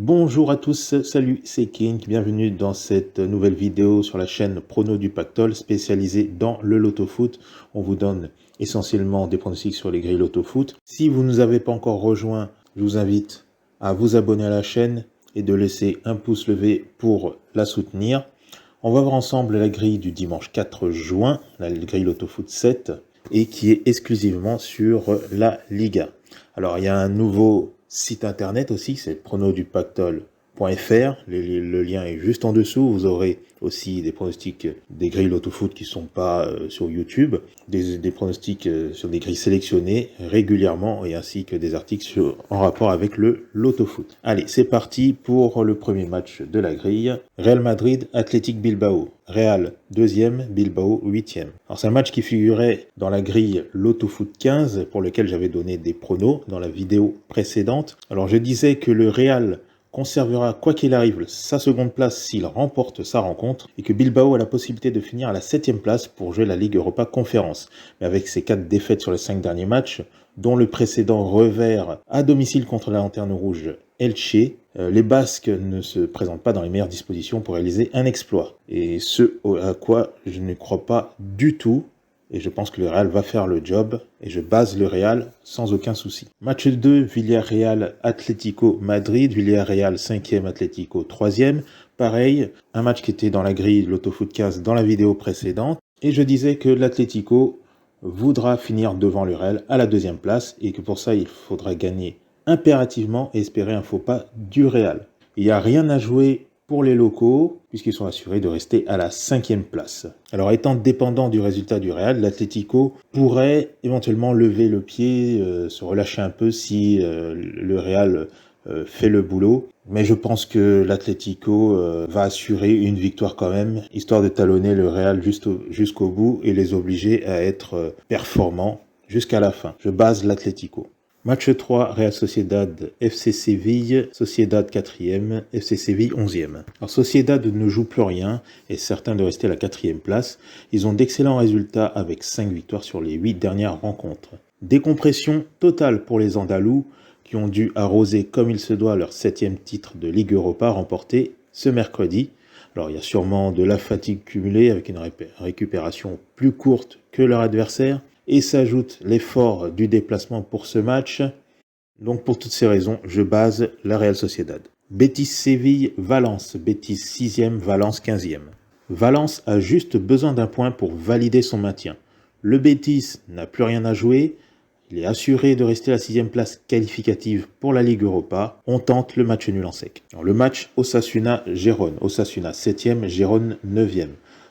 Bonjour à tous, salut, c'est King, bienvenue dans cette nouvelle vidéo sur la chaîne Prono du Pactole spécialisée dans le loto-foot. On vous donne essentiellement des pronostics sur les grilles loto-foot. Si vous ne nous avez pas encore rejoint, je vous invite à vous abonner à la chaîne et de laisser un pouce levé pour la soutenir. On va voir ensemble la grille du dimanche 4 juin, la grille loto-foot 7, et qui est exclusivement sur la Liga. Alors il y a un nouveau site internet aussi, c'est pronodupactole.fr. Le lien est juste en dessous. Vous aurez aussi des pronostics des grilles loto-foot qui ne sont pas sur YouTube, des pronostics sur des grilles sélectionnées régulièrement et ainsi que des articles en rapport avec le loto-foot. Allez, c'est parti pour le premier match de la grille. Real Madrid, Athletic Bilbao. Real 2e, Bilbao 8e. Alors c'est un match qui figurait dans la grille Loto-Foot 15 pour lequel j'avais donné des pronos dans la vidéo précédente. Alors je disais que le Real conservera quoi qu'il arrive sa seconde place s'il remporte sa rencontre et que Bilbao a la possibilité de finir à la 7e place pour jouer la Ligue Europa Conférence. Mais avec ses 4 défaites sur les 5 derniers matchs, dont le précédent revers à domicile contre la Lanterne Rouge Elche, les Basques ne se présentent pas dans les meilleures dispositions pour réaliser un exploit. Et ce à quoi je ne crois pas du tout. Et je pense que le Real va faire le job. Et je base le Real sans aucun souci. Match 2, Villarreal Atlético Madrid. Villarreal 5e, Atlético 3e. Pareil, un match qui était dans la grille Loto-Foot 15 dans la vidéo précédente. Et je disais que l'Atlético voudra finir devant le Real à la 2e place. Et que pour ça, il faudra gagner impérativement et espérer un faux pas du Real. Il n'y a rien à jouer pour les locaux, puisqu'ils sont assurés de rester à la 5e place. Alors étant dépendant du résultat du Real, l'Atlético pourrait éventuellement lever le pied, se relâcher un peu si le Real fait le boulot. Mais je pense que l'Atlético va assurer une victoire quand même, histoire de talonner le Real jusqu'au bout et les obliger à être performants jusqu'à la fin. Je base l'Atlético. Match 3, Real Sociedad, FC Séville, Sociedad 4e, FC Séville 11e. Alors Sociedad ne joue plus rien et certains de rester à la 4e place. Ils ont d'excellents résultats avec 5 victoires sur les 8 dernières rencontres. Décompression totale pour les Andalous qui ont dû arroser comme il se doit leur 7e titre de Ligue Europa remporté ce mercredi. Alors il y a sûrement de la fatigue cumulée avec une récupération plus courte que leur adversaire. Et s'ajoute l'effort du déplacement pour ce match. Donc pour toutes ces raisons, je base la Real Sociedad. Betis Séville, Valence. Betis 6e, Valence 15e. Valence a juste besoin d'un point pour valider son maintien. Le Betis n'a plus rien à jouer. Il est assuré de rester à la 6e place qualificative pour la Ligue Europa. On tente le match nul en sec. Alors, le match Osasuna-Gérone. Osasuna 7e, Gérone 9e.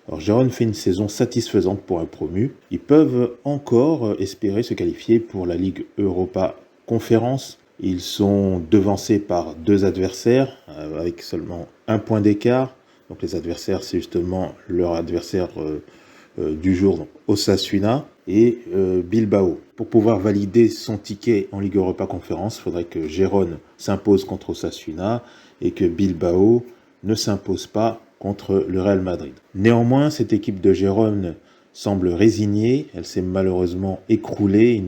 Alors Gérone fait une saison satisfaisante pour un promu. Ils peuvent encore espérer se qualifier pour la Ligue Europa Conférence. Ils sont devancés par 2 adversaires avec seulement 1 point d'écart. Donc les adversaires, c'est justement leur adversaire du jour, donc Osasuna et Bilbao. Pour pouvoir valider son ticket en Ligue Europa Conférence, il faudrait que Gérone s'impose contre Osasuna et que Bilbao ne s'impose pas contre le Real Madrid. Néanmoins, cette équipe de Gérone semble résignée, elle s'est malheureusement écroulée,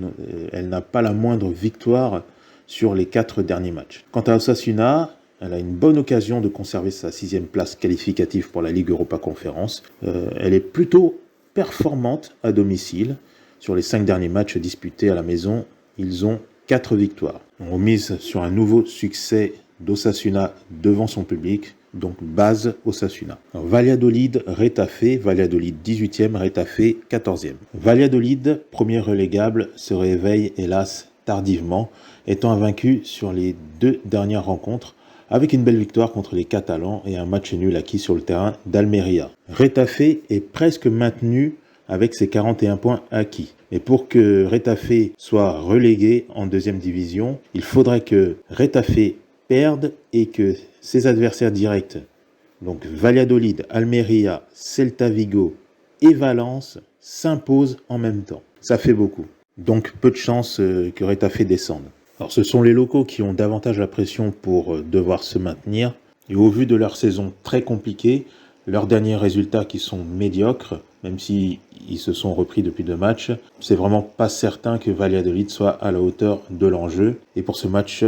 elle n'a pas la moindre victoire sur les 4 derniers matchs. Quant à Osasuna, elle a une bonne occasion de conserver sa 6e place qualificative pour la Ligue Europa Conférence. Elle est plutôt performante à domicile. Sur les 5 derniers matchs disputés à la maison, ils ont 4 victoires. On mise sur un nouveau succès d'Osasuna devant son public. Donc base Osasuna. Alors, Valladolid, Retafe, Valladolid 18e, Retafe 14e. Valladolid, premier relégable, se réveille hélas tardivement, étant invaincu sur les 2 dernières rencontres, avec une belle victoire contre les Catalans et un match nul acquis sur le terrain d'Almeria. Retafe est presque maintenu avec ses 41 points acquis. Mais pour que Retafe soit relégué en 2e division, il faudrait que Retafe perdent et que ses adversaires directs, donc Valladolid, Almeria, Celta Vigo et Valence, s'imposent en même temps. Ça fait beaucoup. Donc peu de chances que Retafe descende. Alors ce sont les locaux qui ont davantage la pression pour devoir se maintenir. Et au vu de leur saison très compliquée, leurs derniers résultats qui sont médiocres, même s'ils se sont repris depuis 2 matchs, c'est vraiment pas certain que Valladolid soit à la hauteur de l'enjeu. Et pour ce match,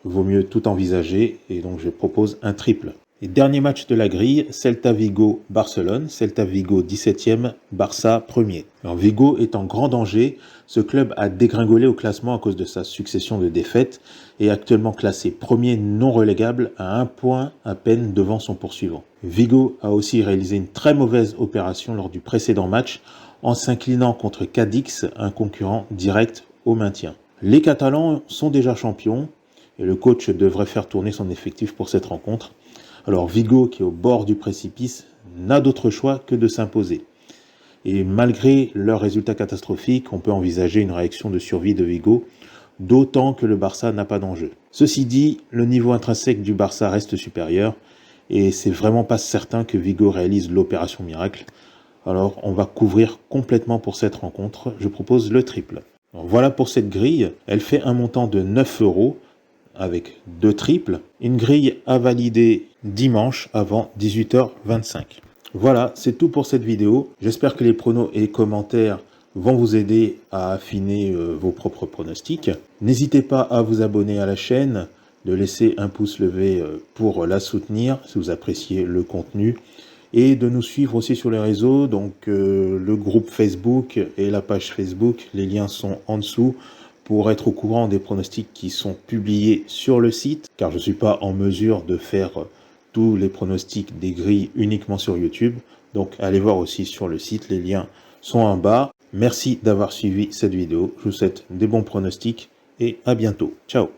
vaut mieux tout envisager et donc je propose un triple. Et dernier match de la grille, Celta Vigo-Barcelone. Celta Vigo 17e, Barça 1er. Alors Vigo est en grand danger. Ce club a dégringolé au classement à cause de sa succession de défaites et est actuellement classé premier non relégable à 1 point à peine devant son poursuivant. Vigo a aussi réalisé une très mauvaise opération lors du précédent match en s'inclinant contre Cadix, un concurrent direct au maintien. Les Catalans sont déjà champions et le coach devrait faire tourner son effectif pour cette rencontre. Alors Vigo, qui est au bord du précipice, n'a d'autre choix que de s'imposer. Et malgré leurs résultats catastrophiques, on peut envisager une réaction de survie de Vigo, d'autant que le Barça n'a pas d'enjeu. Ceci dit, le niveau intrinsèque du Barça reste supérieur, et c'est vraiment pas certain que Vigo réalise l'opération miracle. Alors on va couvrir complètement pour cette rencontre, je propose le triple. Alors, voilà pour cette grille, elle fait un montant de 9 € avec 2 triples, une grille à valider dimanche avant 18h25. Voilà, c'est tout pour cette vidéo. J'espère que les pronos et les commentaires vont vous aider à affiner vos propres pronostics. N'hésitez pas à vous abonner à la chaîne, de laisser un pouce levé pour la soutenir si vous appréciez le contenu et de nous suivre aussi sur les réseaux, donc le groupe Facebook et la page Facebook, les liens sont en dessous pour être au courant des pronostics qui sont publiés sur le site, car je ne suis pas en mesure de faire tous les pronostics des grilles uniquement sur YouTube. Donc allez voir aussi sur le site, les liens sont en bas. Merci d'avoir suivi cette vidéo, je vous souhaite des bons pronostics et à bientôt. Ciao.